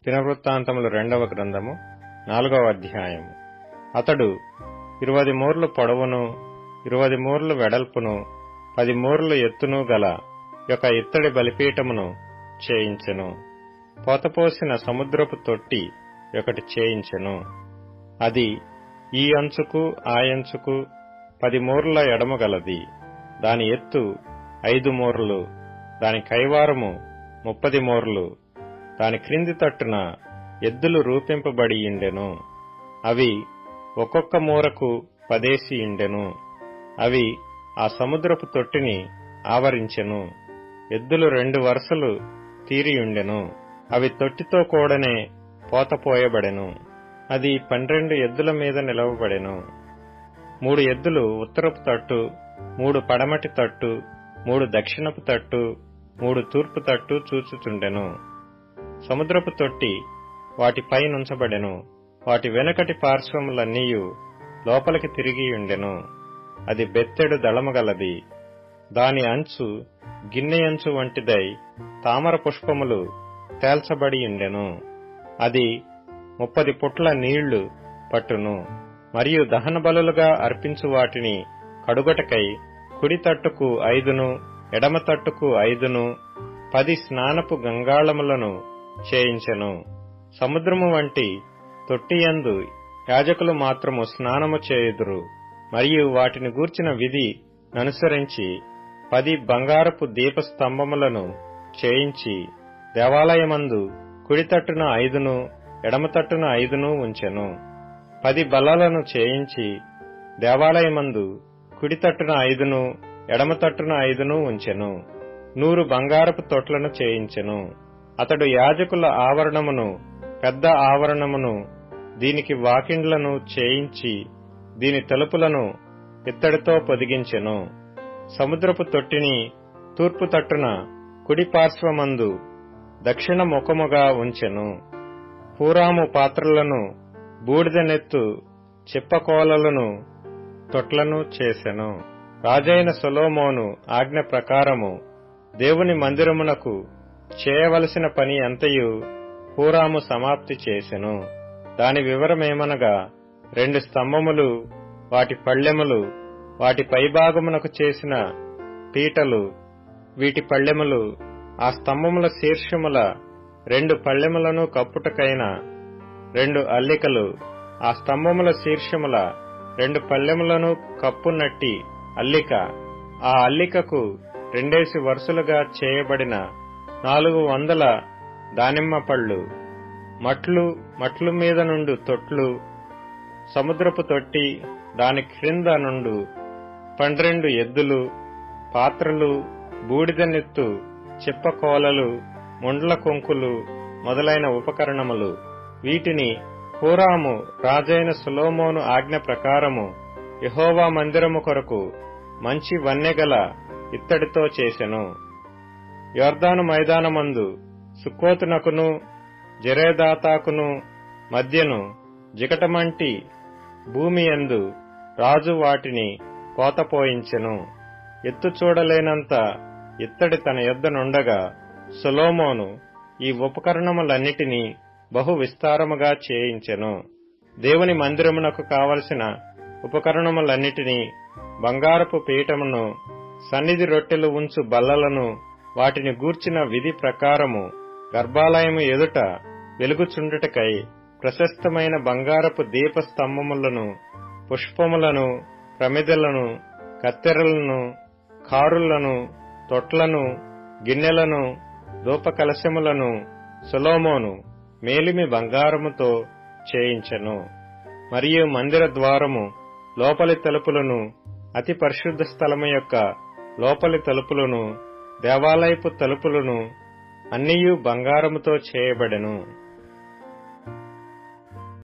దినవృత్తాంతములు 2వ గ్రంథము 4వ అధ్యాయము. అతడు 20 మూరలు పొడవును 20 మూరలు వెడల్పును 10 మూరలు ఎత్తును గల ఒక ఇత్తడి బలిపీఠమును చేయించెను. పోతపోసిన సముద్రపు తొట్టి ఒకటి చేయించెను. అది ఈ అంచుకు ఆ అంచుకు 10 మూరల ఎడము గలది. దాని ఎత్తు 5 మూరలు, దాని కైవారము 30 మూరలు. దాని క్రింది తట్టున ఎద్దులు రూపింపబడి ఉండెను. అవి ఒక్కొక్క మూరకు 10 ఉండెను. అవి ఆ సముద్రపు తొట్టిని ఆవరించెను. ఎద్దులు 2 వరుసలు తీరియుండెను. అవి తొట్టితో కూడనే పోతపోయబడెను. అది 12 ఎద్దుల మీద నిలవబడెను. 3 ఎద్దులు ఉత్తరపు తట్టు, 3 పడమటి తట్టు, 3 దక్షిణపు తట్టు, 3 తూర్పు తట్టు చూచుచుండెను. సముద్రపు తొట్టి వాటిపై నుంచబడెను. వాటి వెనుకటి పార్శ్వములన్నీయు లోపలికి తిరిగియుండెను. అది బెత్తెడు దళముగలది. దాని అంచు గిన్నెయంచు వంటిదై తామర పుష్పములు తేల్చబడియుండెను. అది 30 పుట్ల నీళ్లు పట్టును. మరియు దహన బలులుగా అర్పించు వాటిని కడుగటకై కుడి తట్టుకు 5ను, ఎడమ తట్టుకు 5ను, 10 స్నానపు గంగాళములను చేయించెను. సముద్రము వంటి తొట్టియందు యాజకులు మాత్రము స్నానము చేయుదురు. మరియు వాటిని గూర్చిన విధి ననుసరించి 10 బంగారపు దీపస్తంభములను చేయించి దేవాలయమందు కుడి తట్టున 5ను, ఎడమ తట్టున 5ను ఉంచెను. 10 బల్లలను చేయించి దేవాలయమందు కుడి తట్టున 5ను, ఎడమ తట్టున 5ను ఉంచెను. 100 బంగారపు తొట్లను చేయించెను. అతడు యాజకుల ఆవరణమును, పెద్ద ఆవరణమును, దీనికి వాకిండ్లను చేయించి దీని తలుపులను ఇత్తడితో పొదిగించెను. సముద్రపు తొట్టిని తూర్పు తట్టున కుడి పార్శ్వమందు దక్షిణ ముఖముగా ఉంచెను. హూరాము పాత్రలను, బూడిద నెత్తు చిప్పకోలలను, తొట్లను చేసెను. రాజైన సొలొమోను ఆజ్ఞ ప్రకారము దేవుని మందిరమునకు చేయవలసిన పని అంతయు హూరాము సమాప్తి చేసెను. దాని వివరమేమనగా 2 స్తంభములు, వాటి పళ్ళెములు, వాటి పైభాగమునకు చేసిన పీటలు, వీటి పళ్ళెములు, ఆ స్తంభముల శీర్షముల 2 పళ్ళెములను కప్పుటకైన 2 అల్లికలు, ఆ స్తంభముల శీర్షముల 2 పళ్ళెములను కప్పునట్టి అల్లిక, ఆ అల్లికకు 2 వరుసలుగా చేయబడిన 400 దానిమ్మ పళ్ళు, మట్లు మీద నుండు తొట్లు, సముద్రపు తొట్టి, దాని క్రింద నుండు 12 ఎద్దులు, పాత్రలు, బూడిద నెత్తు చిప్పకోలలు, ముండ్ల కొంకులు మొదలైన ఉపకరణములు. వీటిని హూరాము రాజైన సొలొమోను ఆజ్ఞ ప్రకారము యెహోవా మందిరము కొరకు మంచి వన్నెగల ఇత్తడితో చేసెను. యొర్దాను మైదానమందు సుక్కోతునకును జెరేదాతాకును మధ్యను జిగటమంటి భూమియందు రాజు వాటిని పోతపోయించెను. ఎత్తు చూడలేనంత ఇత్తడి తన యొద్ద నుండగా సొలొమోను ఈ ఉపకరణములన్నిటినీ బహు విస్తారముగా చేయించెను. దేవుని మందిరమునకు కావలసిన ఉపకరణములన్నిటినీ, బంగారపు పీఠమును, సన్నిధి రొట్టెలు ఉంచు బల్లలను, వాటిని గూర్చిన విధి ప్రకారము గర్భాలయము ఎదుట వెలుగుచుండుటకై ప్రశస్తమైన బంగారపు దీపస్తంభములను, పుష్పములను, ప్రమిదలను, కత్తెరలను, కారులను, తొట్లను, గిన్నెలను, ధూపకలశములను సొలొమోను మేలిమి బంగారముతో చేయించెను. మరియు మందిర ద్వారము లోపలి తలుపులను, అతి పరిశుద్ధ స్థలము యొక్క లోపలి తలుపులను, దేవాలయపు తలుపులను అన్నియు బంగారముతో చేయబడెను.